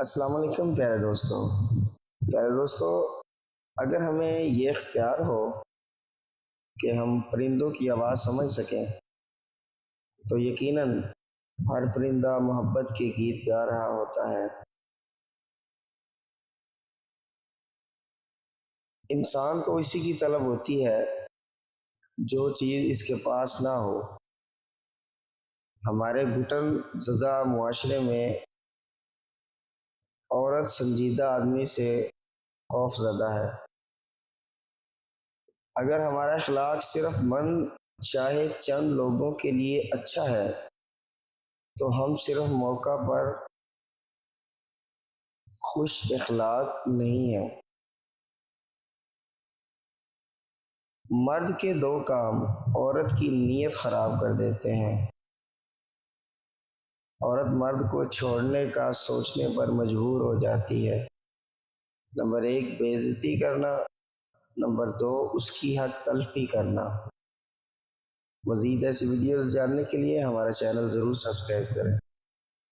السلام علیکم پیارے دوستوں، اگر ہمیں یہ اختیار ہو کہ ہم پرندوں کی آواز سمجھ سکیں تو یقیناً ہر پرندہ محبت کے گیت گا رہا ہوتا ہے۔ انسان کو اسی کی طلب ہوتی ہے جو چیز اس کے پاس نہ ہو۔ ہمارے گھٹن زدہ معاشرے میں عورت سنجیدہ آدمی سے خوف زدہ ہے۔ اگر ہمارا اخلاق صرف من چاہے چند لوگوں کے لیے اچھا ہے تو ہم صرف موقع پر خوش اخلاق نہیں ہیں۔ مرد کے دو کام عورت کی نیت خراب کر دیتے ہیں۔ عورت مرد کو چھوڑنے کا سوچنے پر مجبور ہو جاتی ہے۔ نمبر 1 بے عزتی کرنا، نمبر 2 اس کی حق تلفی کرنا۔ مزید ایسی ویڈیوز جاننے کے لیے ہمارا چینل ضرور سبسکرائب کریں۔